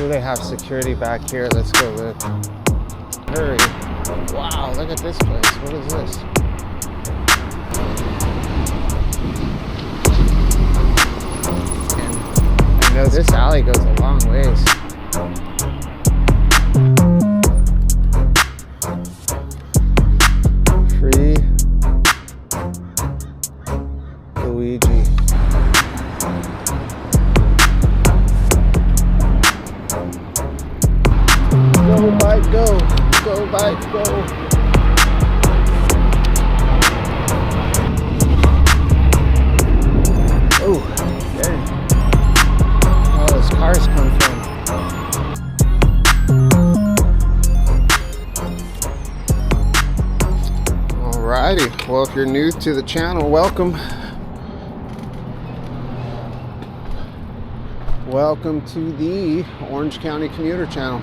they have security back here. Let's go look. Hurry. Wow, look at this place. What is this? And I know this alley goes a long ways. Free Luigi. Go, bike, go. Go, bike, go. Oh, dang. All those cars come from. Alrighty. Well, if you're new to the channel, welcome. Welcome to the Orange County Commuter channel.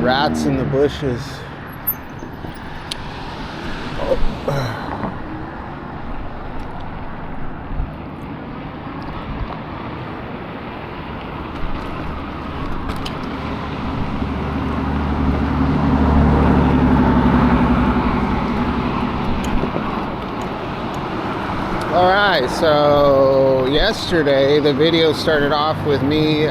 Rats in the bushes. All right, so yesterday the video started off with me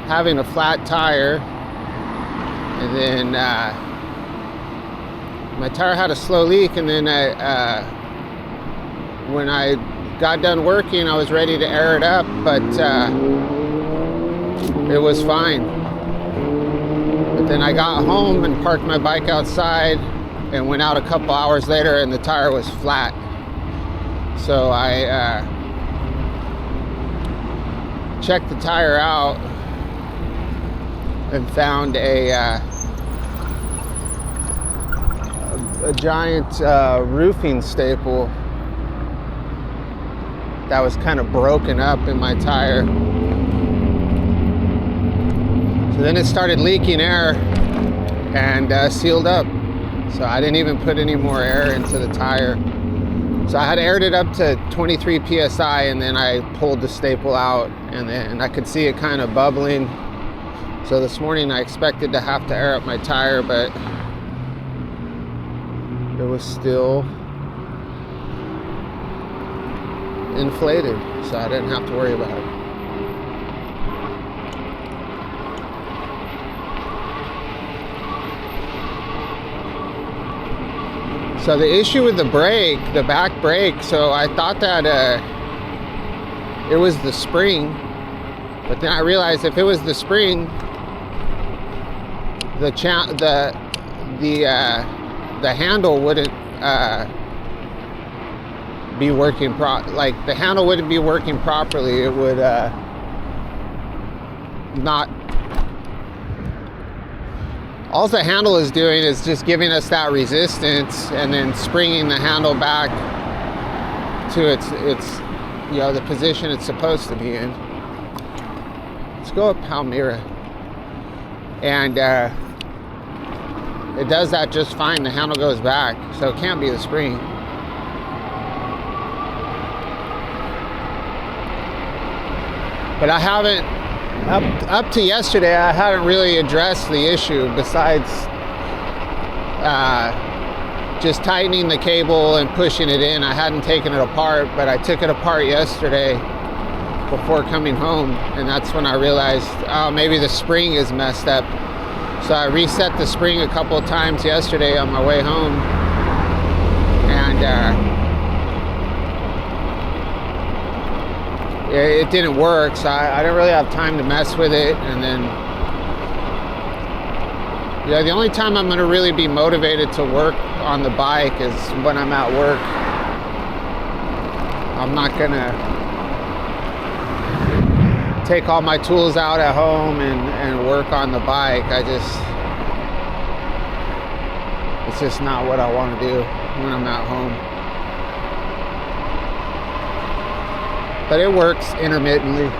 having a flat tire, and then my tire had a slow leak, and then when I got done working, I was ready to air it up, but it was fine. But then I got home and parked my bike outside and went out a couple hours later, and the tire was flat. So I checked the tire out and found a giant roofing staple that was kind of broken up in my tire. So then it started leaking air and sealed up. So I didn't even put any more air into the tire. So I had aired it up to 23 PSI, and then I pulled the staple out, and then I could see it kind of bubbling. So this morning I expected to have to air up my tire, but it was still inflated, so I didn't have to worry about it. So the issue with the brake, the back brake, so I thought that it was the spring, but then I realized if it was the spring, the handle wouldn't be working the handle wouldn't be working properly. It would not. All the handle is doing is just giving us that resistance and then springing the handle back to its the position it's supposed to be in. Let's go up Palmyra, and it does that just fine. The handle goes back, so it can't be the spring. But I haven't, up to yesterday, I hadn't really addressed the issue besides just tightening the cable and pushing it in. I hadn't taken it apart, but I took it apart yesterday before coming home, and that's when I realized, oh, maybe the spring is messed up. So I reset the spring a couple of times yesterday on my way home, and it didn't work, so I didn't really have time to mess with it. And then the only time I'm going to really be motivated to work on the bike is when I'm at work. I'm not going to take all my tools out at home and work on the bike. It's just not what I want to do when I'm at home. But it works intermittently.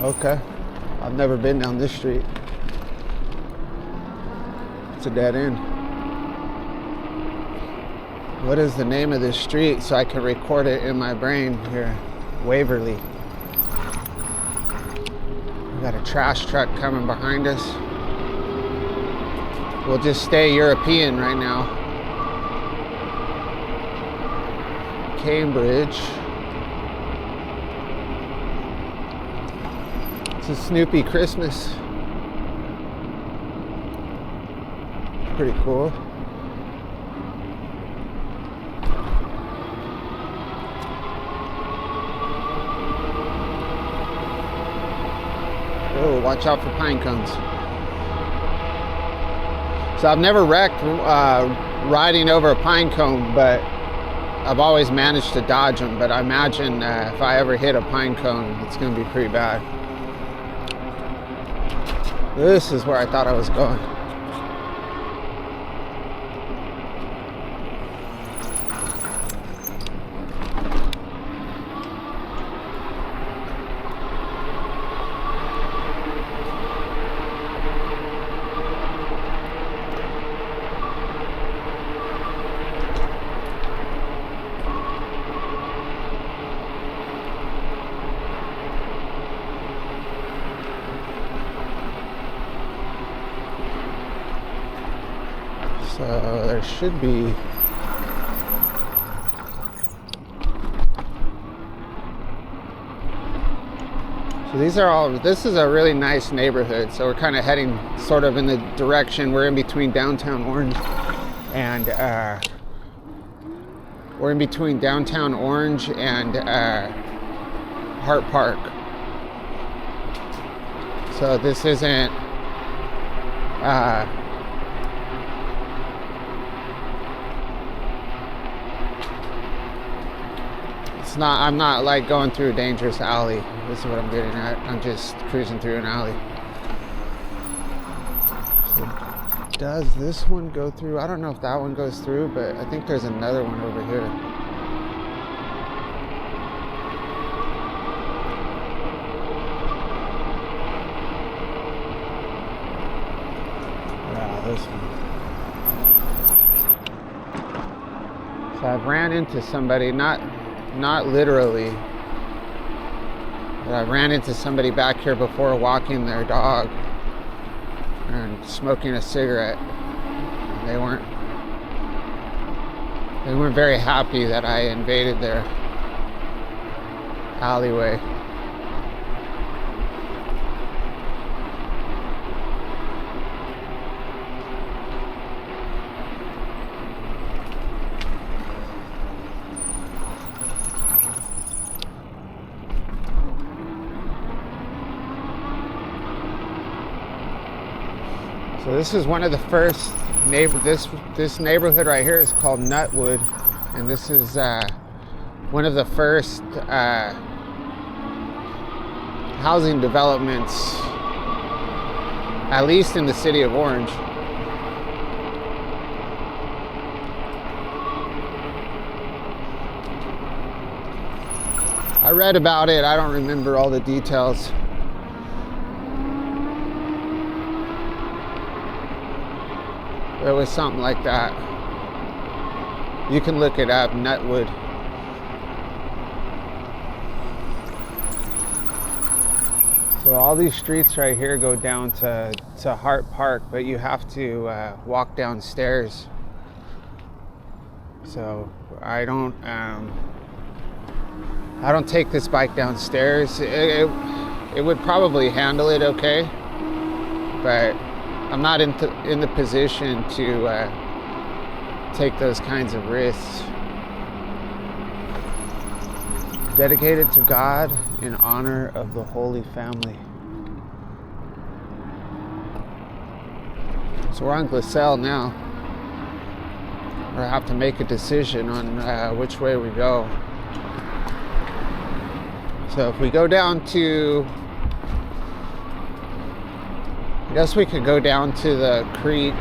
Okay. I've never been down this street. It's a dead end. What is the name of this street so I can record it in my brain here? Waverly. We got a trash truck coming behind us. We'll just stay European right now. Cambridge. It's a Snoopy Christmas. Pretty cool. Oh, watch out for pine cones. So I've never wrecked riding over a pine cone, but I've always managed to dodge them. But I imagine if I ever hit a pine cone, it's going to be pretty bad. This is where I thought I was going. So there should be this is a really nice neighborhood. So we're kind of heading sort of in the direction, we're in between downtown Orange and Hart Park. So this isn't I'm not like going through a dangerous alley. This is what I'm getting at. I'm just cruising through an alley. So does this one go through? I don't know if that one goes through, but I think there's another one over here. Yeah, this one. So I've ran into somebody, not literally, but I ran into somebody back here before walking their dog and smoking a cigarette. They weren't very happy that I invaded their alleyway. So this is one of the first this neighborhood right here is called Nutwood, and this is one of the first housing developments, at least in the city of Orange. I read about it, I don't remember all the details. It was something like that. You can look it up, Nutwood. So all these streets right here go down to Hart Park, but you have to walk downstairs. So I don't take this bike downstairs. It would probably handle it okay, but I'm not in the position to take those kinds of risks. Dedicated to God in honor of the Holy Family. So we're on Glasell now. We'll have to make a decision on which way we go. So if we go down to, I guess we could go down to the creek,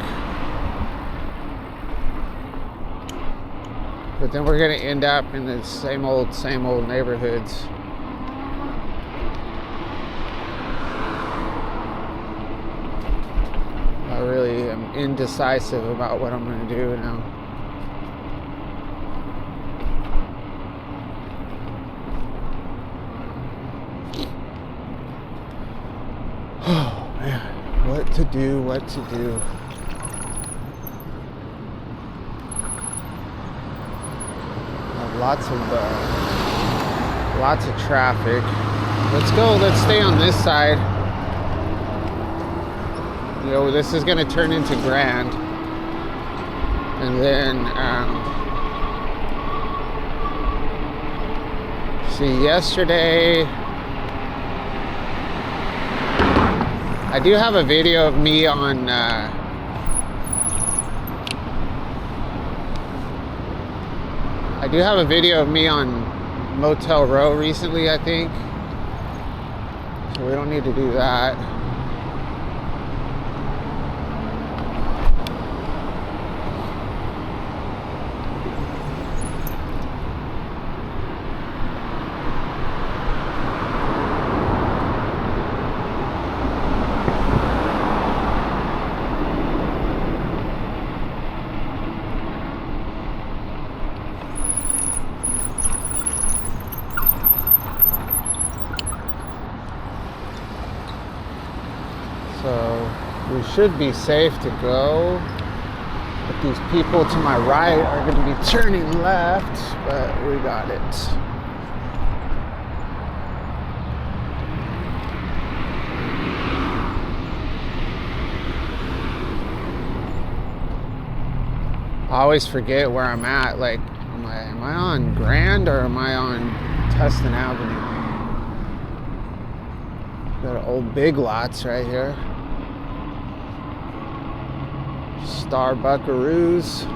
but then we're gonna end up in the same old neighborhoods. indecisive about what I'm going to do now. Oh man, what to do, what to do. Lots of traffic. Let's stay on this side. You know, this is gonna turn into Grand. And then, see, yesterday, I do have a video of me on, Motel Row recently, I think. So we don't need to do that. So we should be safe to go. But these people to my right are going to be turning left, but we got it. I always forget where I'm at. Like, am I on Grand or am I on Tustin Avenue? Got old Big Lots right here. Starbuckaroos.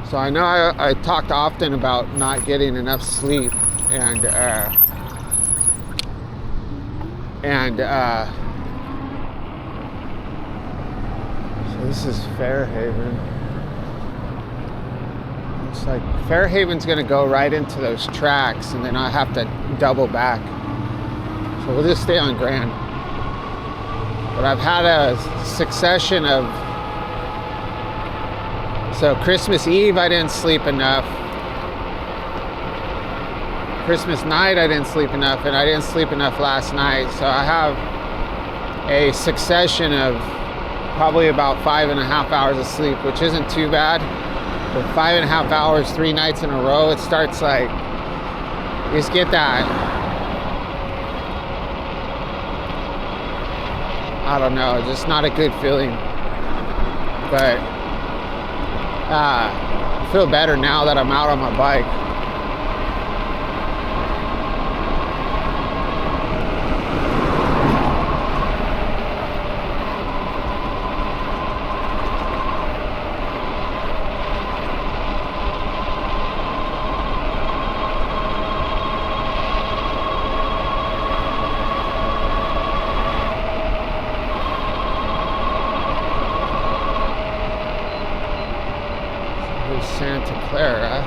So I know I talked often about not getting enough sleep, and so this is Fairhaven. Looks like Fairhaven's gonna go right into those tracks, and then I have to double back. So we'll just stay on Grand. But I've had a succession of, so Christmas Eve I didn't sleep enough. Christmas night I didn't sleep enough, and I didn't sleep enough last night. So I have a succession of probably about 5.5 hours of sleep, which isn't too bad. But 5.5 hours, 3 nights in a row, it starts like, you just get that, I don't know, just not a good feeling. But I feel better now that I'm out on my bike. Santa Clara.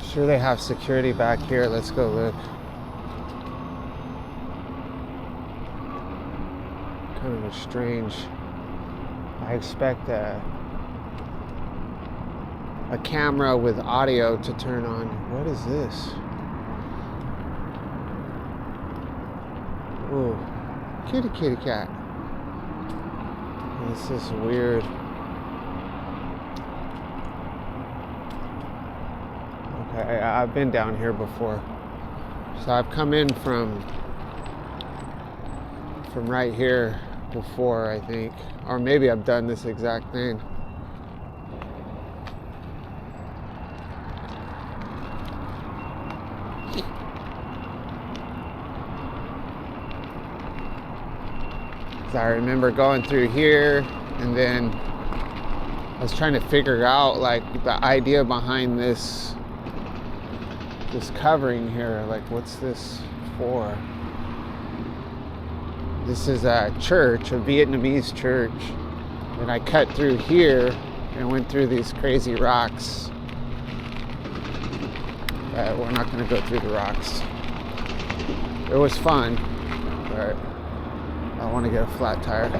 Sure they have security back here. Let's go look. Kind of a strange. I expect a camera with audio to turn on. What is this? Ooh, kitty cat. This is weird. Okay, I've been down here before. So I've come in from right here before, I think, or maybe I've done this exact thing. I remember going through here, and then I was trying to figure out like the idea behind this covering here. Like, what's this for? This is a church, a Vietnamese church, and I cut through here and went through these crazy rocks. We're not going to go through the rocks. It was fun, but I want to get a flat tire.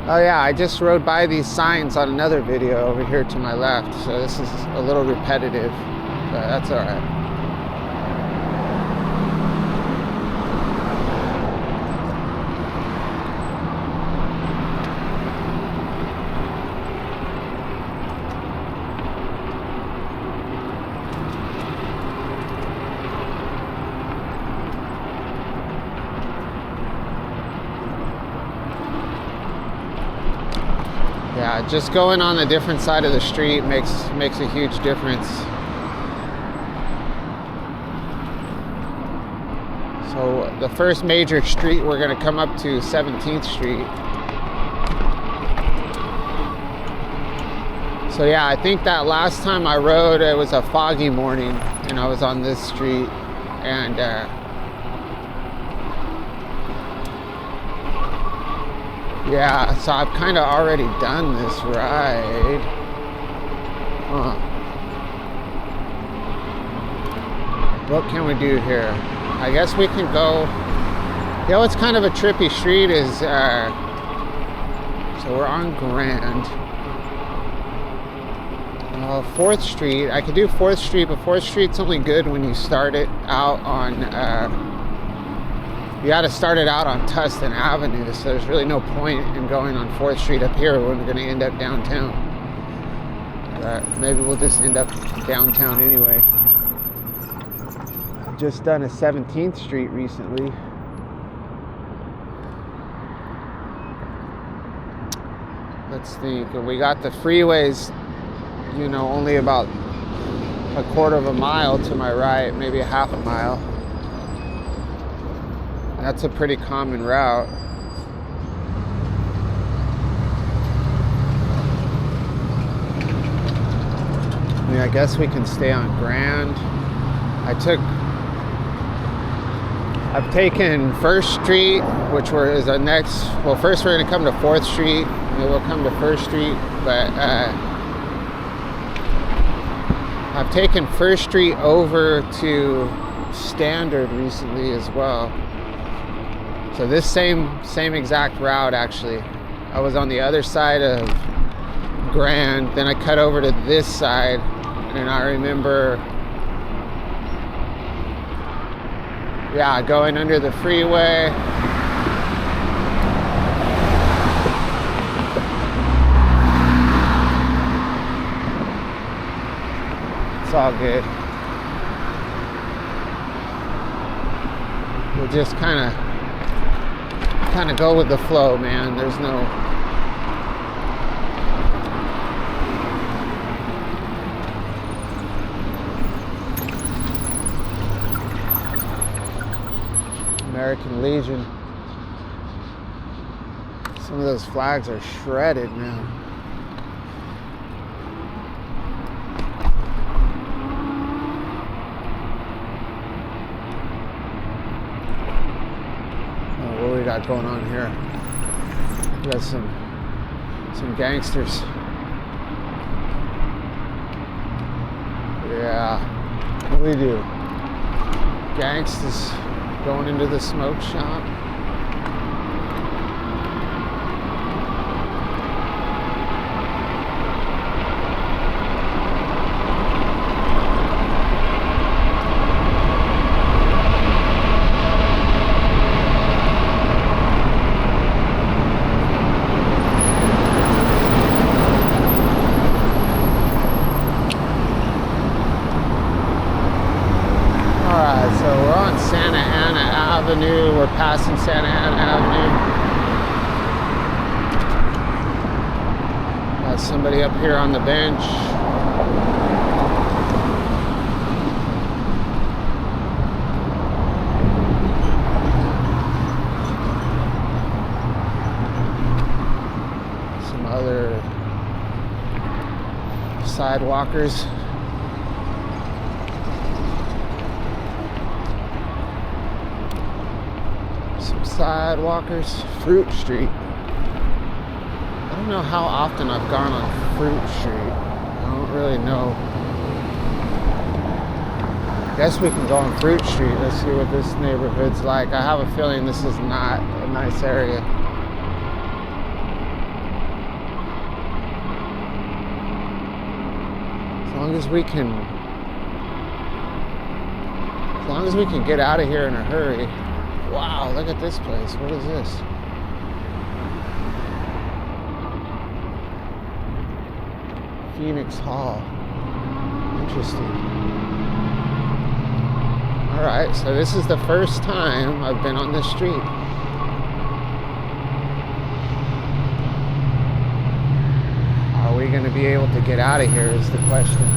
Oh yeah, I just rode by these signs on another video over here to my left, so this is a little repetitive, but that's all right. Yeah, just going on a different side of the street makes a huge difference. So the first major street we're going to come up to 17th Street. So yeah, I think that last time I rode, it was a foggy morning and I was on this street, and yeah, so I've kind of already done this ride. Huh. What can we do here? I guess we can go. You know, it's kind of a trippy street is, so we're on Grand. 4th Street. I could do 4th Street, but 4th Street's only good when you start it out on, you got to start it out on Tustin Avenue, so there's really no point in going on 4th Street up here when we're going to end up downtown. But maybe we'll just end up downtown anyway. Just done a 17th Street recently. Let's think. We got the freeways, you know, only about a quarter of a mile to my right, maybe a half a mile. That's a pretty common route. I mean, I guess we can stay on Grand. I've taken 1st Street, which is our next, well, first we're gonna come to 4th Street, and then we'll come to 1st Street, but I've taken 1st Street over to Standard recently as well. So this same exact route, actually. I was on the other side of Grand, then I cut over to this side, and I remember, yeah, going under the freeway. It's all good. We'll just kind of go with the flow, man. There's no American Legion. Some of those flags are shredded now. What do we got going on here? We got some gangsters. Yeah, what do we do? Gangsters going into the smoke shop. We're passing Santa Ana Avenue. Got somebody up here on the bench. sidewalkers. Sidewalkers. Fruit Street. I don't know how often I've gone on Fruit Street. I don't really know. I guess we can go on Fruit Street. Let's see what this neighborhood's like. I have a feeling this is not a nice area. As long as we can get out of here in a hurry. Wow, look at this place. What is this? Phoenix Hall. Interesting. Alright, so this is the first time I've been on this street. Are we going to be able to get out of here is the question.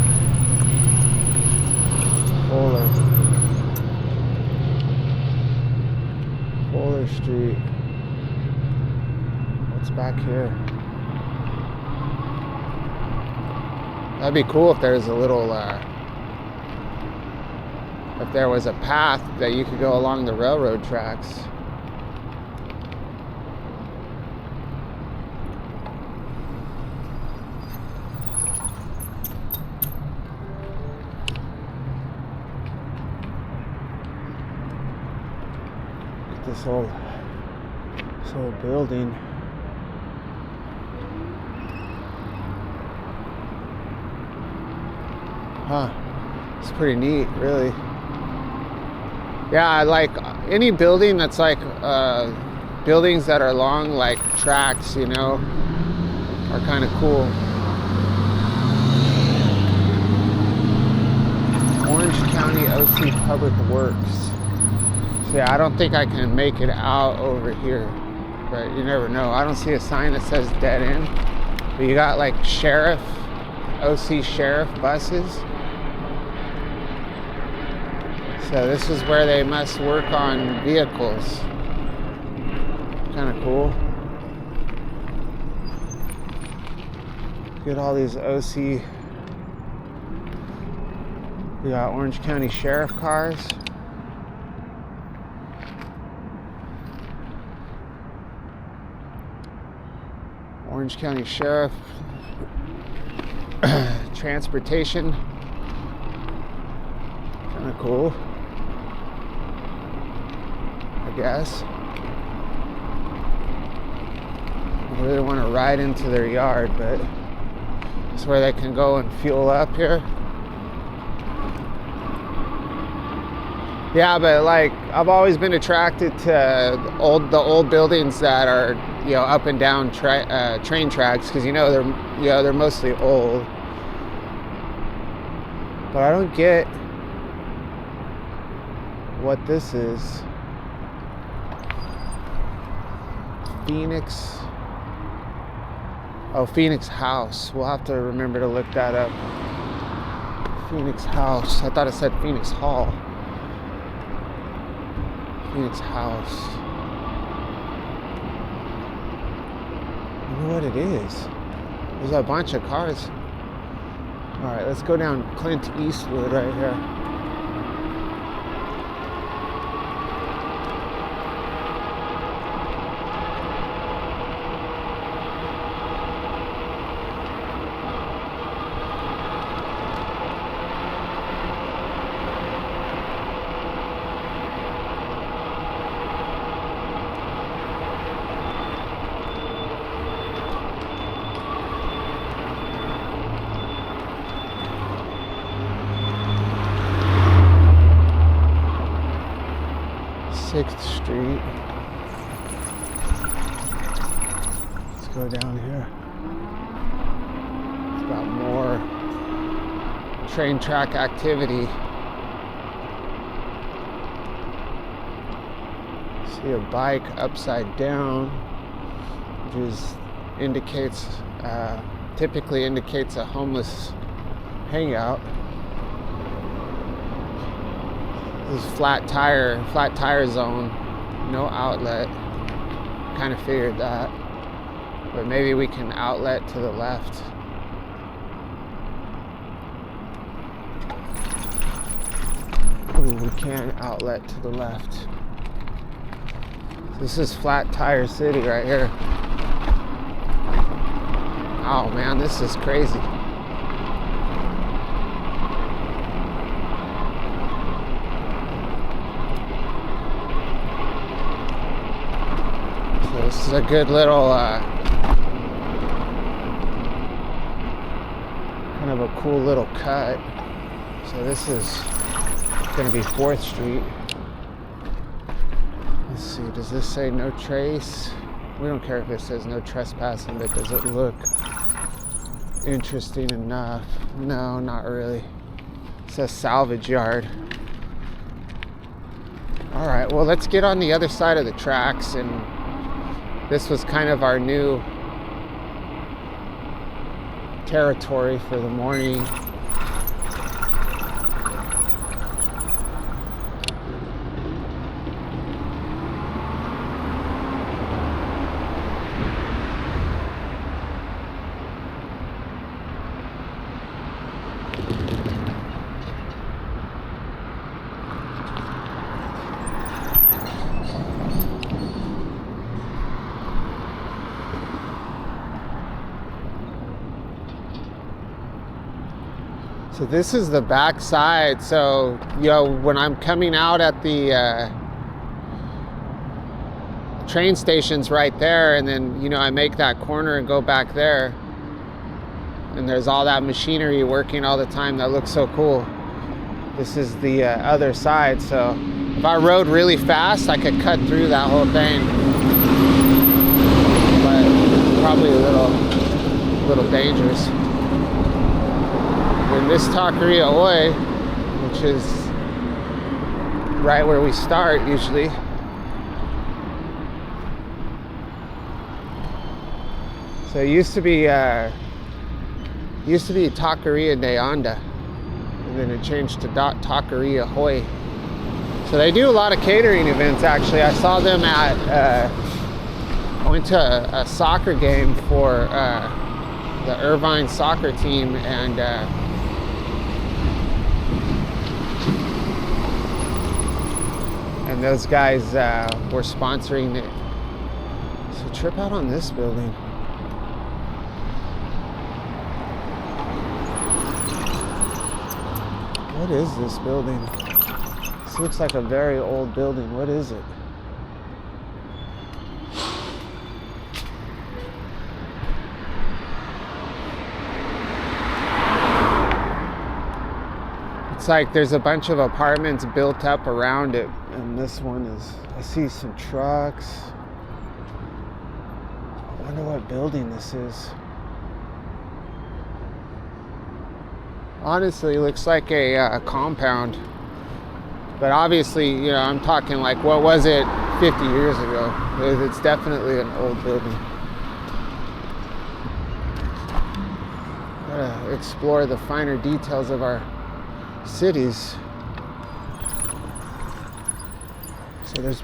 Fuller Street. What's back here? That'd be cool if there's a little, if there was a path that you could go along the railroad tracks. This old building. Huh. It's pretty neat, really. Yeah, I like any building that's like buildings that are long, like tracks, you know, are kind of cool. Orange County OC Public Works. So yeah, I don't think I can make it out over here, but you never know. I don't see a sign that says dead end, but you got like sheriff, OC sheriff buses. So this is where they must work on vehicles. Kind of cool. Get all these OC. We got Orange County Sheriff cars. Orange County Sheriff transportation. Kind of cool, I guess. I really want to ride into their yard, but it's where they can go and fuel up here. Yeah, but like I've always been attracted to the old buildings that are, you know, up and down train tracks, because they're mostly old. But I don't get what this is. Phoenix. Oh, Phoenix House. We'll have to remember to look that up. Phoenix House. I thought it said Phoenix Hall. Phoenix House. I wonder what it is. There's a bunch of cars. Alright, let's go down Clint Eastwood right here. Street. Let's go down here. It's got more train track activity. See a bike upside down, which typically indicates a homeless hangout. This is flat tire zone, no outlet. Kind of figured that, but maybe we can outlet to the left. can outlet to the left. This is Flat Tire City right here. Oh man, this is crazy. So this is a good little kind of a cool little cut. So this is going to be 4th Street. Let's see, does this say no trace? We don't care if it says no trespassing, but does it look interesting enough? No, not really. It says salvage yard. All right, well, let's get on the other side of the tracks. And this was kind of our new territory for the morning. So this is the back side. So, you know, when I'm coming out at the train station's right there, and then, you know, I make that corner and go back there, and there's all that machinery working all the time. That looks so cool. This is the other side. So if I rode really fast, I could cut through that whole thing, but probably a little dangerous. In this Taqueria Oi, which is right where we start usually. So it used to be Taqueria de Anda, and then it changed to Taqueria Hoi. So they do a lot of catering events. Actually, I saw them at I went to a soccer game for the Irvine soccer team, and those guys were sponsoring it. So trip out on this building. What is this building? This looks like a very old building. What is it? It's like there's a bunch of apartments built up around it, and this one is, I see some trucks. I wonder what building this is. Honestly, it looks like a compound, but obviously, you know, I'm talking like, what was it 50 years ago? It's definitely an old building. Gotta explore the finer details of our cities. So there's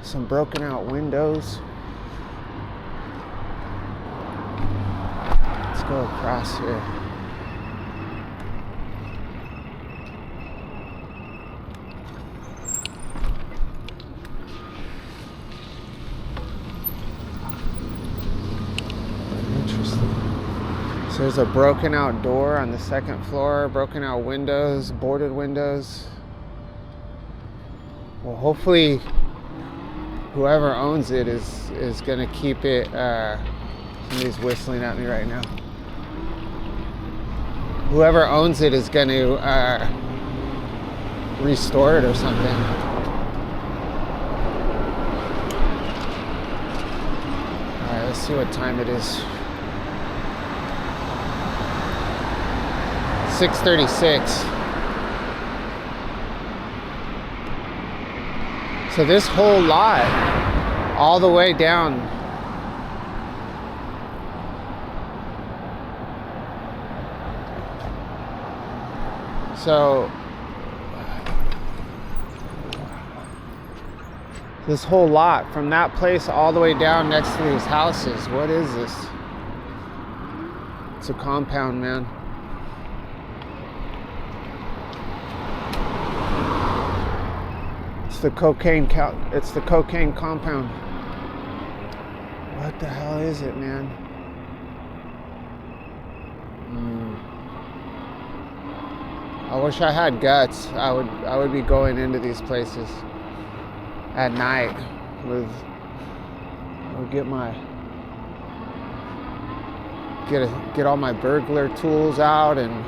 some broken out windows. Let's go across here. So there's a broken out door on the 2nd floor, broken out windows, boarded windows. Well, hopefully whoever owns it is gonna keep it, somebody's whistling at me right now. Whoever owns it is gonna restore it or something. All right, let's see what time it is. 6:36. So this whole lot, all the way down, so this whole lot from that place all the way down next to these houses. What is this? It's a compound, man. It's the it's the cocaine compound. What the hell is it, man? I wish I had guts. I would be going into these places at night with. I would get all my burglar tools out and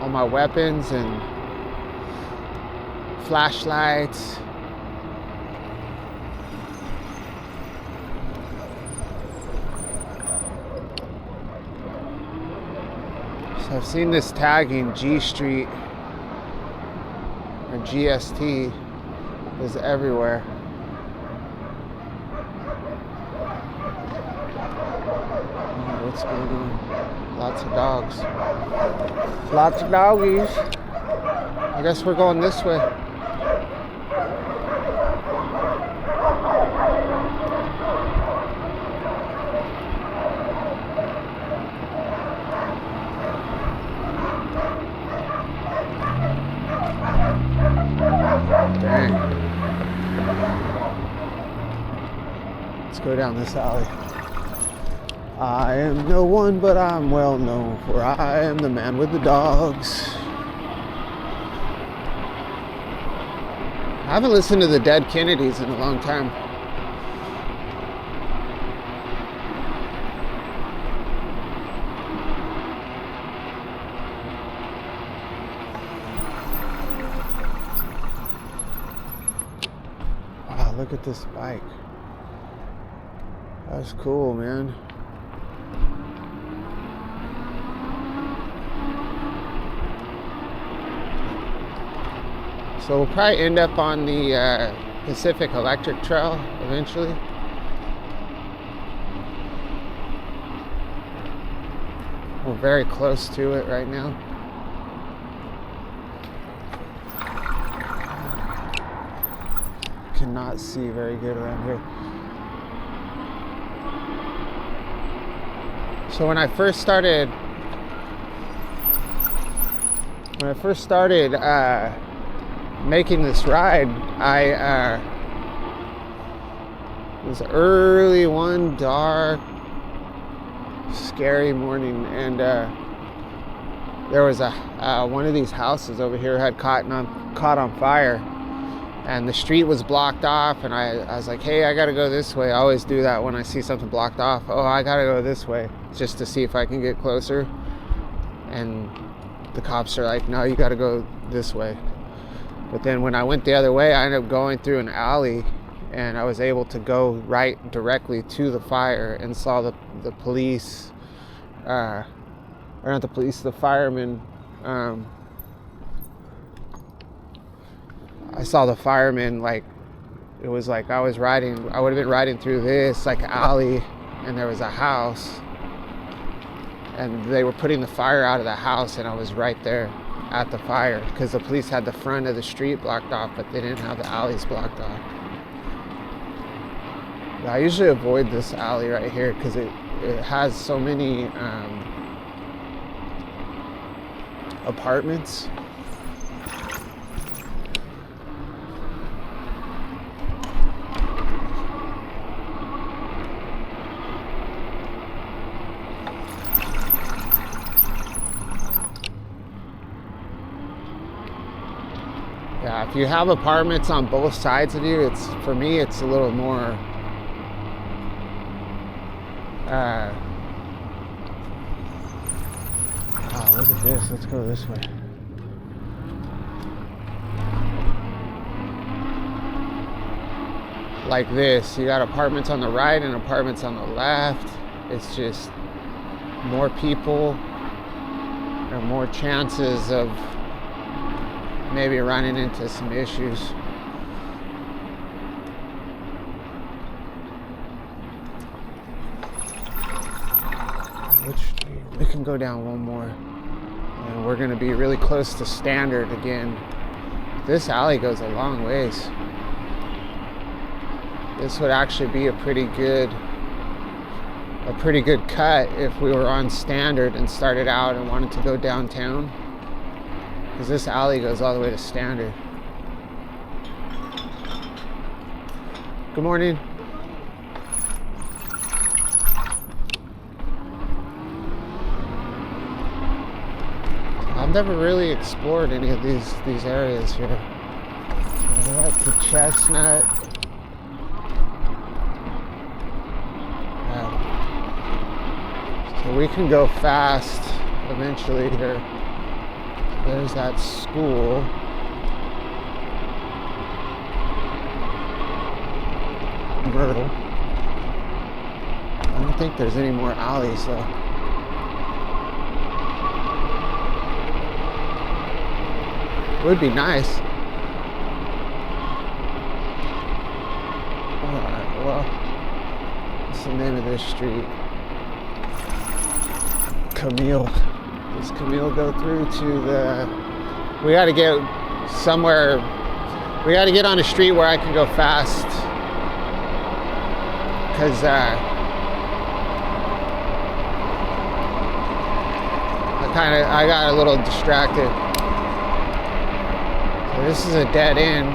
all my weapons and flashlights. So I've seen this tagging G Street or GST is everywhere. Oh, what's going on? Lots of dogs. Lots of doggies. I guess we're going this way. Dang. Let's go down this alley. I am no one, but I'm well known, for I am the man with the dogs. I haven't listened to the Dead Kennedys in a long time. Wow, look at this bike. That's cool, man. So we'll probably end up on the Pacific Electric Trail eventually. We're very close to it right now. Cannot see very good around here. So when I first started making this ride, it was early one dark, scary morning, and there was one of these houses over here had caught on fire, and the street was blocked off, and I was like, hey, I gotta go this way. I always do that when I see something blocked off. Oh, I gotta go this way just to see if I can get closer. And the cops are like, no, you gotta go this way. But then when I went the other way, I ended up going through an alley, and I was able to go right directly to the fire and saw the police, or not the police, the firemen. I saw the firemen, like, it was like I would have been riding through this like alley, and there was a house, and they were putting the fire out of the house, and I was right there at the fire, because the police had the front of the street blocked off, but they didn't have the alleys blocked off. I usually avoid this alley right here because it has so many apartments. Yeah, if you have apartments on both sides of you, for me it's a little more oh, look at this. Let's go this way. Like this, you got apartments on the right and apartments on the left. It's just more people and more chances of maybe running into some issues. We can go down one more, and we're gonna be really close to Standard again. This alley goes a long ways. This would actually be a pretty good cut if we were on Standard and started out and wanted to go downtown. because this alley goes all the way to Standard. Good morning. I've never really explored any of these areas here. I like the Chestnut. So we can go fast eventually here. There's that school. Myrtle. I don't think there's any more alleys though. It would be nice. Alright, well, what's the name of this street? Commute. Does Commute go through to the... We gotta get somewhere... We gotta get on a street where I can go fast. Because, I got a little distracted. So this is a dead end.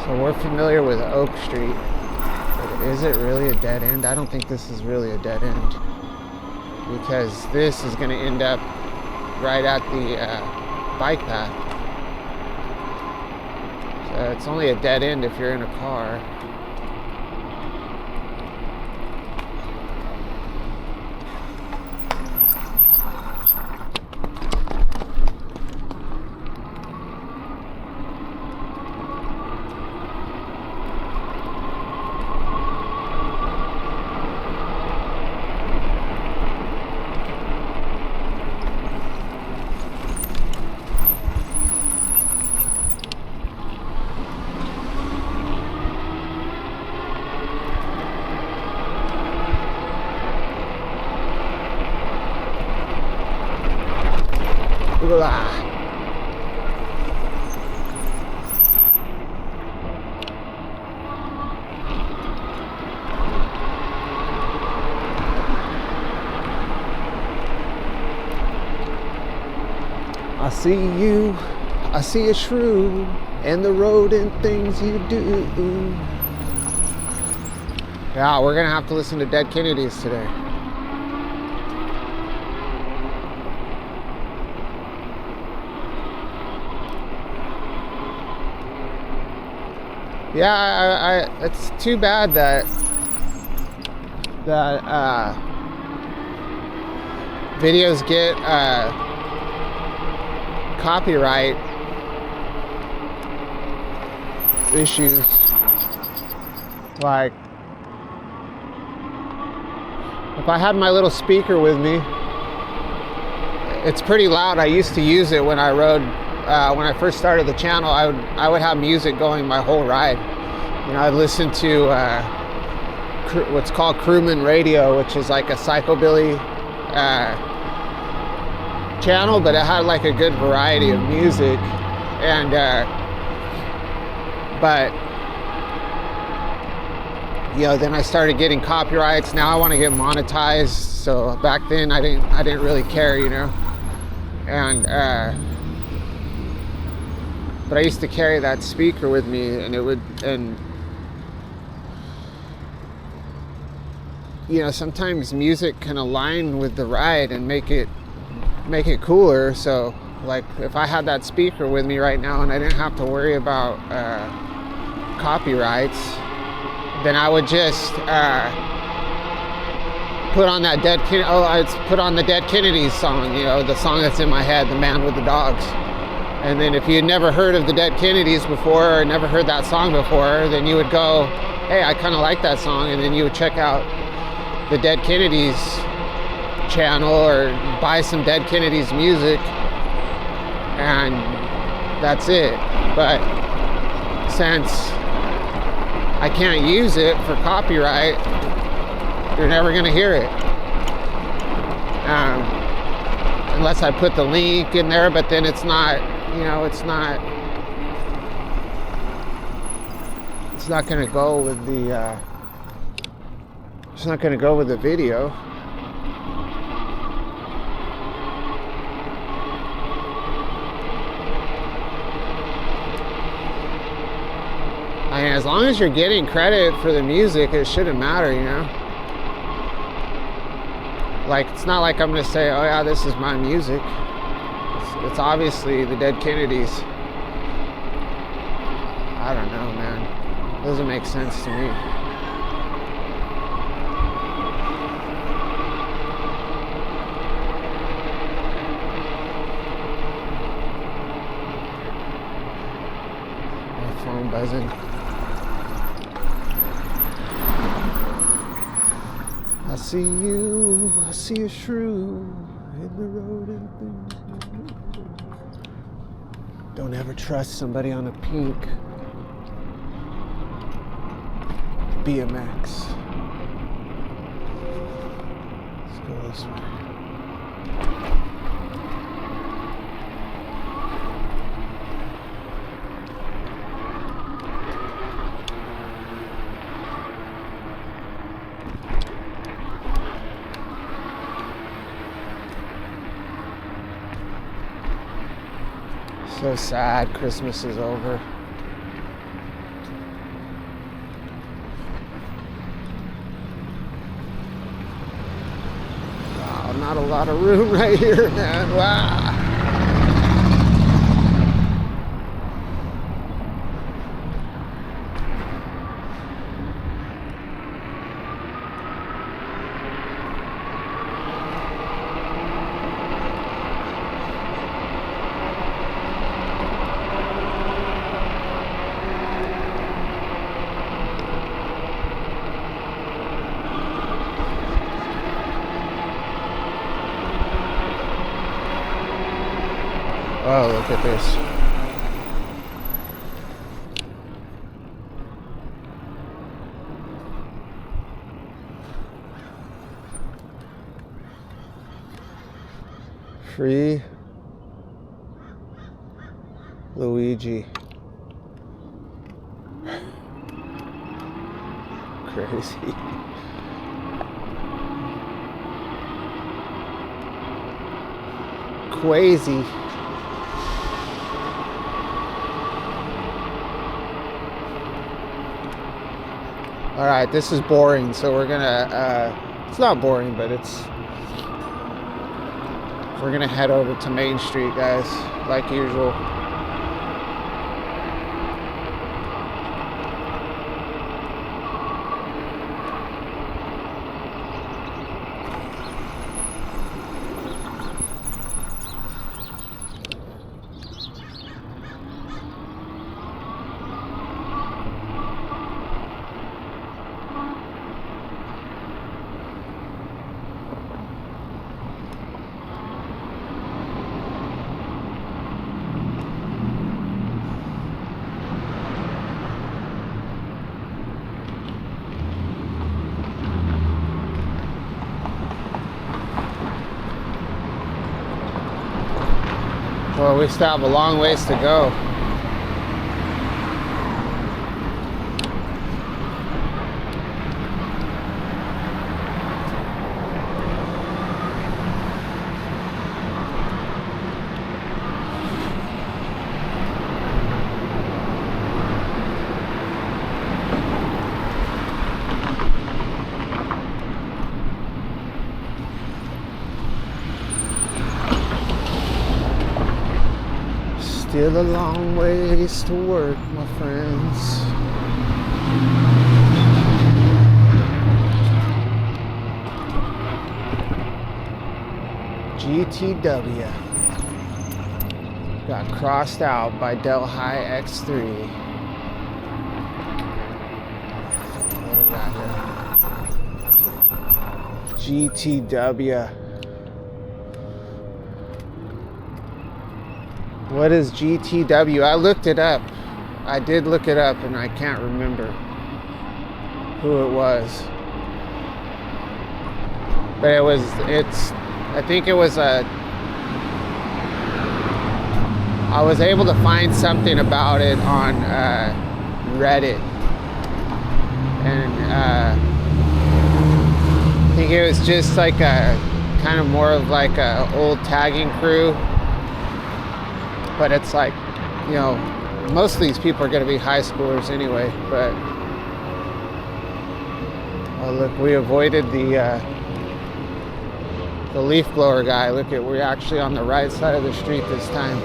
So we're familiar with Oak Street. But is it really a dead end? I don't think this is really a dead end. Because this is going to end up right at the bike path. So it's only a dead end if you're in a car. I see you, I see a shrew, and the road and things you do. Yeah, we're gonna have to listen to Dead Kennedys today. Yeah, it's too bad that videos get copyright issues. Like, if I had my little speaker with me, it's pretty loud. I used to use it when I rode. When I first started the channel, I would have music going my whole ride. You know, I'd listen to what's called Crewman Radio, which is like a psychobilly channel, but it had like a good variety of music. And but you know, then I started getting copyrights. Now I want to get monetized. So back then I didn't really care, you know. And but I used to carry that speaker with me, and you know, sometimes music can align with the ride and make it cooler. So like if I had that speaker with me right now and I didn't have to worry about copyrights, then I would just put on that I'd put on the Dead Kennedys song, you know, the song that's in my head, The Man with the Dogs. And then if you'd never heard of the Dead Kennedys before, or never heard that song before, then you would go, hey, I kind of like that song. And then you would check out the Dead Kennedys channel or buy some Dead Kennedys music. And that's it. But since I can't use it for copyright, you're never going to hear it. Unless I put the link in there, but then it's not, you know, it's not going to go with the it's not going to go with the video. as long as you're getting credit for the music, it shouldn't matter, you know? Like, it's not like I'm gonna say, oh yeah, this is my music. It's obviously the Dead Kennedys. I don't know, man. It doesn't make sense to me. My phone buzzing. I see a shrew in the road. Don't ever trust somebody on a pink BMX. Let's go this way. So sad, Christmas is over. Wow, not a lot of room right here, man. Wow. Oh, look at this. Free Luigi. Crazy. Crazy. All right, this is boring, so we're gonna, it's not boring, but we're gonna head over to Main Street, guys, like usual. Well, we still have a long ways to go. Still a long ways to work, my friends. GTW got crossed out by Delhi X3. What is that here? GTW. What is GTW? I looked it up. I did look it up and I can't remember who it was. But I think it was I was able to find something about it on Reddit. And I think it was just like a kind of more of like a old tagging crew. But it's like, you know, most of these people are going to be high schoolers anyway, but oh look, we avoided the leaf blower guy. Look at, we're actually on the right side of the street this time.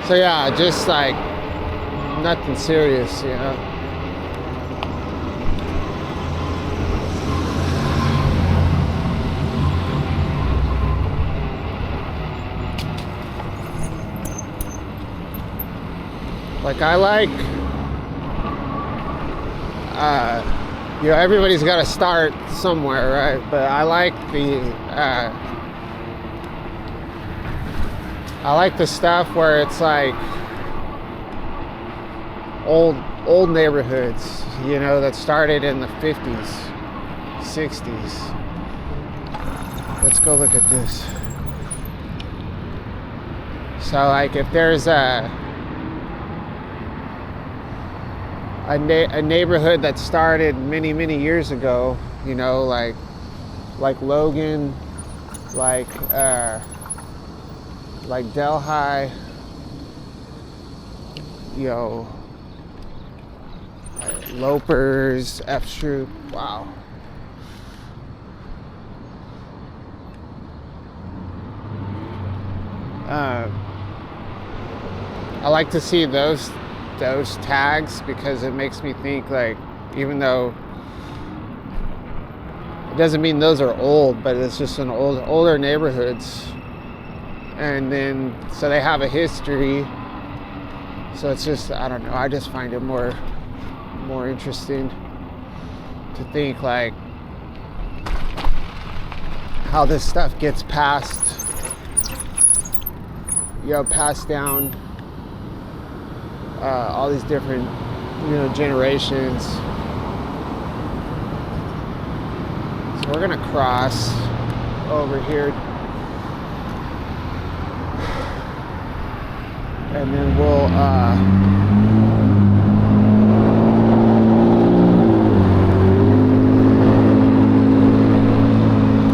So yeah, just like nothing serious, you know. Like I like, you know, everybody's got to start somewhere, right? But I like the stuff where it's like old neighborhoods, you know, that started in the 50s, 60s. Let's go look at this. So like if there's a neighborhood that started many years ago, you know, like Logan, like Delhi, you know, Lopers, F Troop, wow. I like to see those tags because it makes me think, like, even though it doesn't mean those are old, but it's just older neighborhoods, and then so they have a history. So it's just, I don't know, I just find it more interesting to think like how this stuff gets passed down all these different, you know, generations. So we're gonna cross over here, and then we'll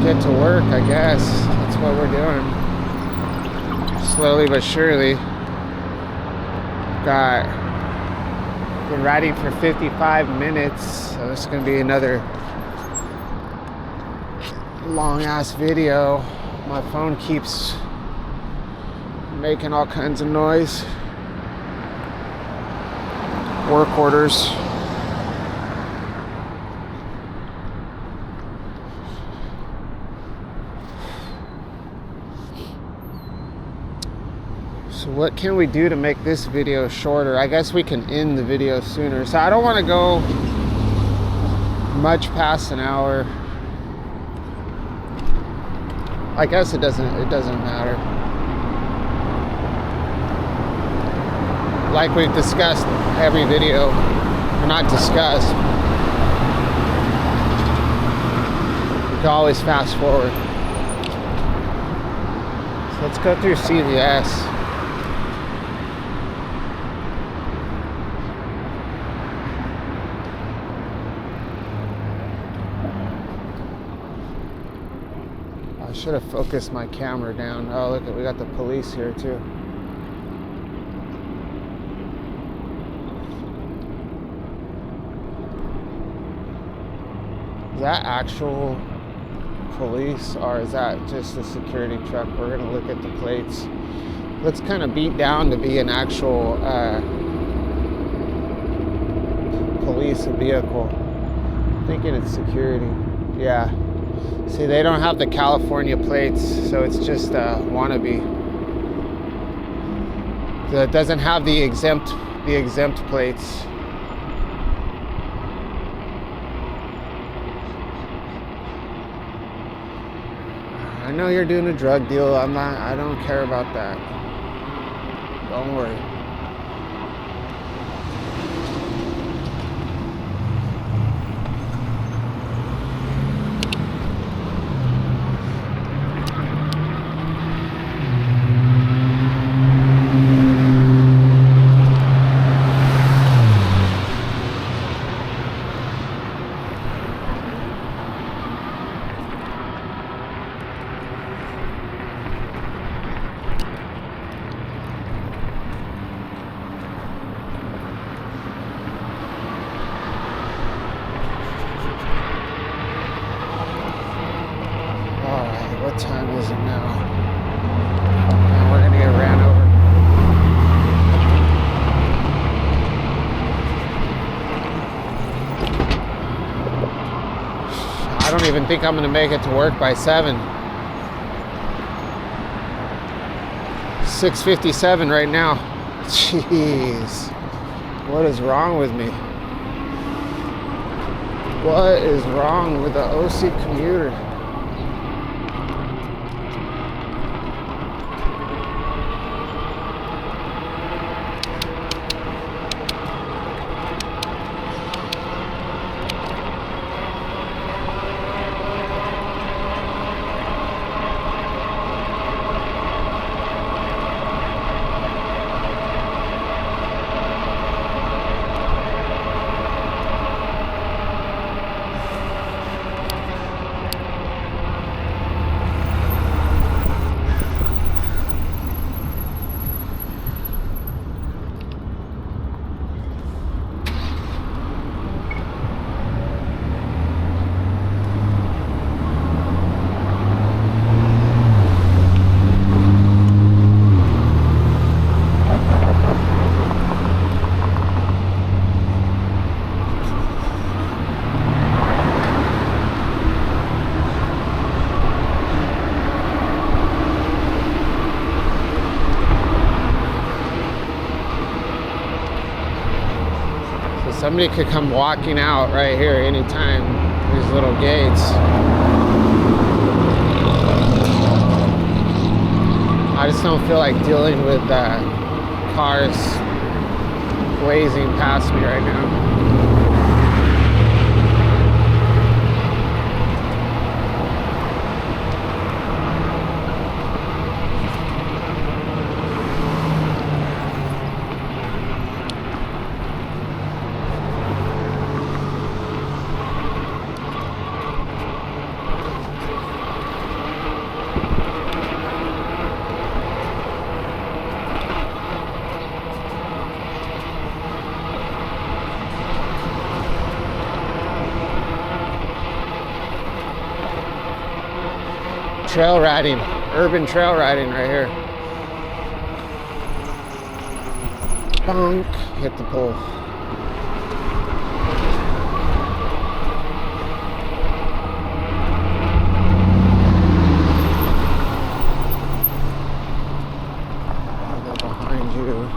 get to work, I guess. That's what we're doing. Slowly but surely. Been riding for 55 minutes, so this is gonna be another long ass video. My phone keeps making all kinds of noise. Work orders. So what can we do to make this video shorter? I guess we can end the video sooner. So I don't want to go much past an hour. I guess it doesn't matter. Like we've discussed every video, or not discussed, you can always fast forward. So let's go through CVS. I should have focused my camera down. Oh, look, we got the police here too. Is that actual police, or is that just a security truck? We're gonna look at the plates. Looks kind of beat down to be an actual police vehicle. I'm thinking it's security. Yeah. See, they don't have the California plates, so it's just a wannabe. So it doesn't have the exempt plates. I know you're doing a drug deal. I don't care about that. Don't worry. think I'm gonna make it to work by 7. 6:57 right now. Jeez. What is wrong with me? What is wrong with the OC commuter? Somebody could come walking out right here anytime, these little gates. I just don't feel like dealing with cars blazing past me right now. Trail riding, urban trail riding right here. Bonk, hit the pole. I'll go behind you.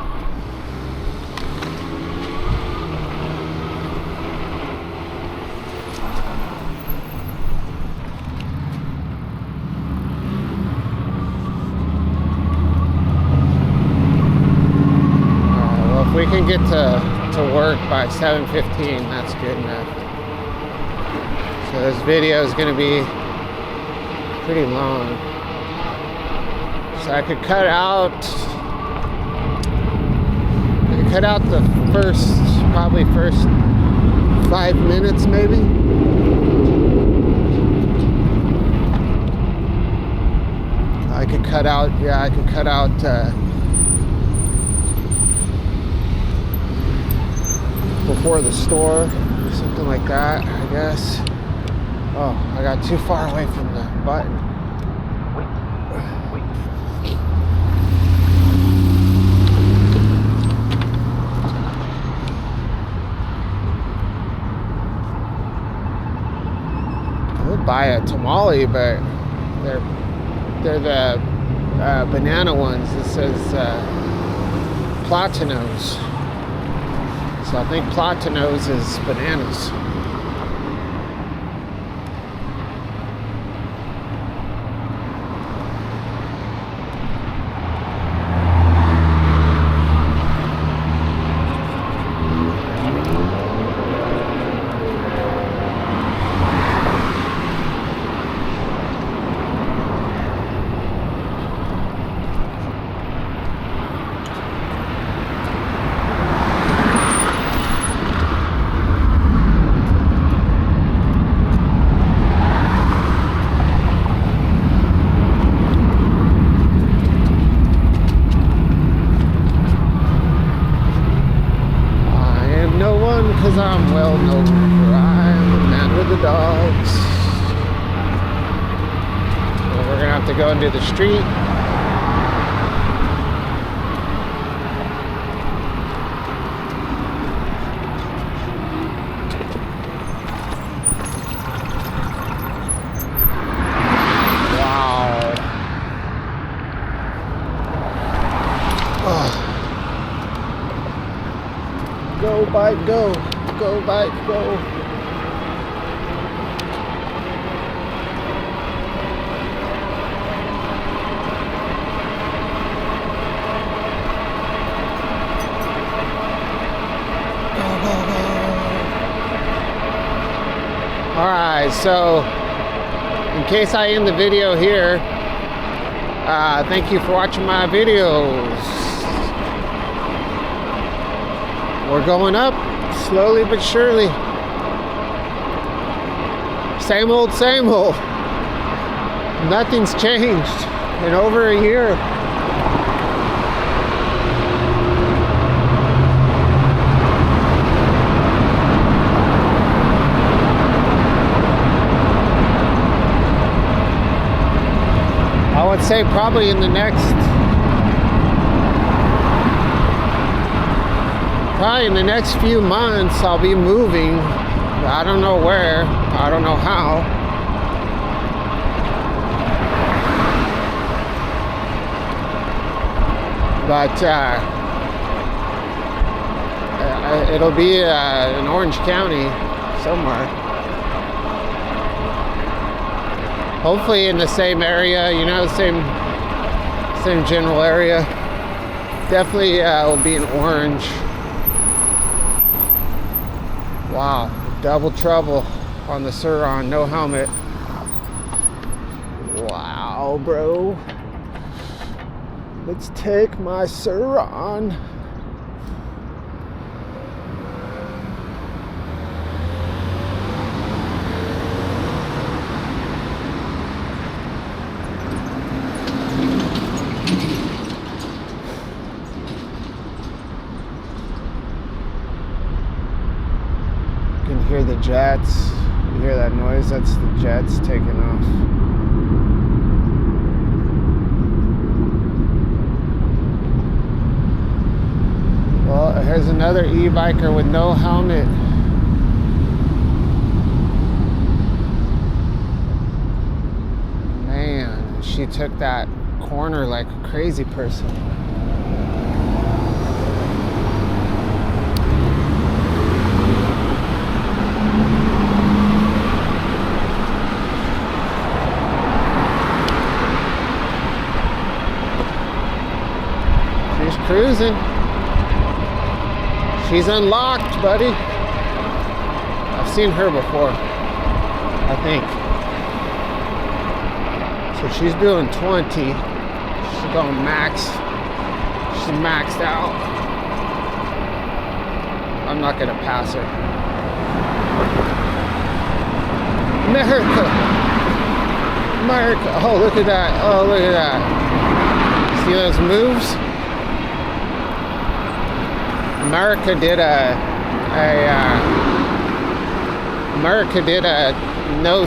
If we can get to work by 7:15, that's good enough. So this video is going to be pretty long. So I could cut out the probably first 5 minutes maybe. I could cut out before the store, or something like that, I guess. Oh, I got too far away from the button. I would buy a tamale, but they're the banana ones. It says Platinos. So I think Platinos is bananas. Because I'm well known, for I'm the man with the dogs. So we're gonna have to go into the street. Oh. Go, bike, go. Go, bike, go. Alright, so in case I end the video here, thank you for watching my videos. We're going up slowly but surely. Same old, same old. Nothing's changed in over a year. I would say probably in the next few months I'll be moving. I don't know where, I don't know how. But it'll be in Orange County somewhere. Hopefully in the same area, you know, same general area. Definitely will be in Orange. Wow, double trouble on the Suron, no helmet. Wow, bro. Let's take my Suron. Hear the jets. You hear that noise? That's the jets taking off. Well, here's another e-biker with no helmet. Man, she took that corner like a crazy person. Cruising. She's unlocked, buddy. I've seen her before, I think. So she's doing 20. She's going max. She's maxed out. I'm not gonna pass her. America. America. Oh, look at that. Oh, look at that. See those moves? America did a no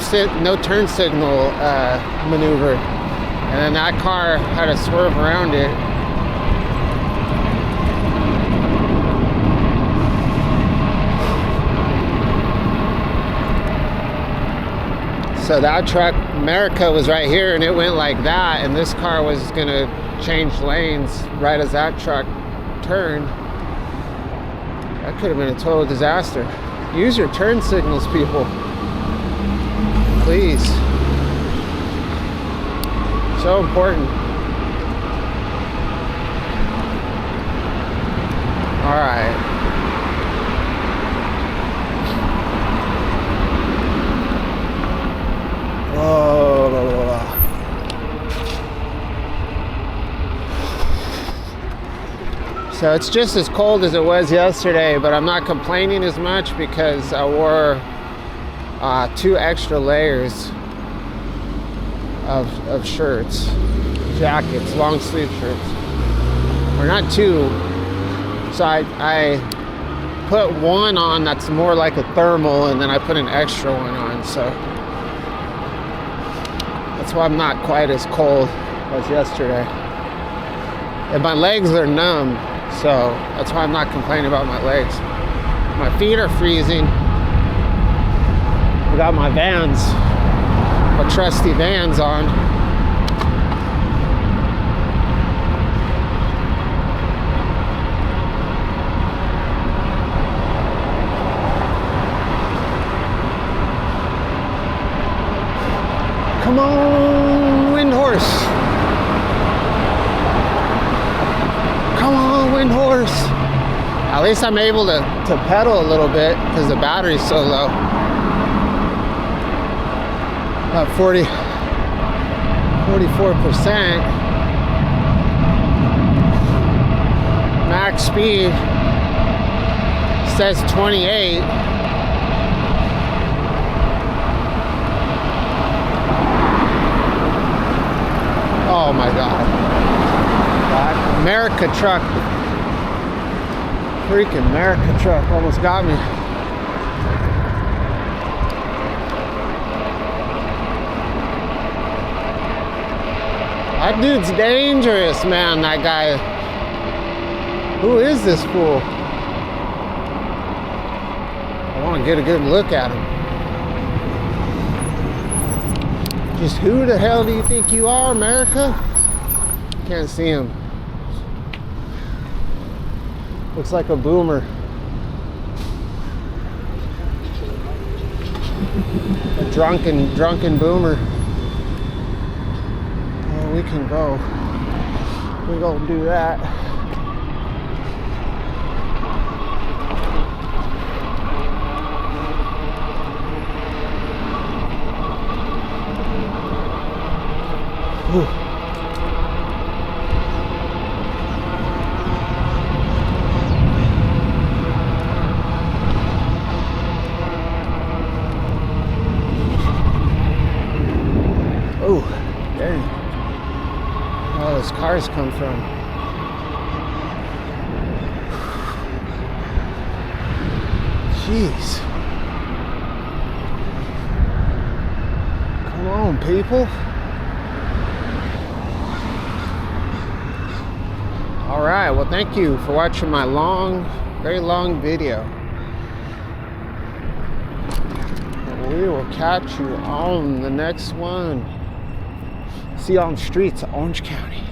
turn signal maneuver, and then that car had to swerve around it. So that truck, America, was right here, and it went like that, and this car was gonna change lanes right as that truck turned. That could have been a total disaster. Use your turn signals, people. Please. So important. All right. So it's just as cold as it was yesterday, but I'm not complaining as much because I wore 2 extra layers of shirts, jackets, long sleeve shirts. Or not 2. So I put one on that's more like a thermal, and then I put an extra one on. So that's why I'm not quite as cold as yesterday. And my legs are numb. So that's why I'm not complaining about my legs. My feet are freezing. I got my Vans, my trusty Vans on. 9 horse. At least I'm able to pedal a little bit because the battery's so low. About 44%. Max speed says 28. Oh my God. America truck. Freaking America truck almost got me. That dude's dangerous, man, that guy. Who is this fool? I want to get a good look at him. Just who the hell do you think you are, America? Can't see him. Looks like a boomer. A drunken boomer. Oh, we can go. We go do that. Ooh. Oh, dang. Where all those cars come from. Jeez. Come on, people. All right, well, thank you for watching my very long video. We will catch you on the next one. See you on the streets of Orange County.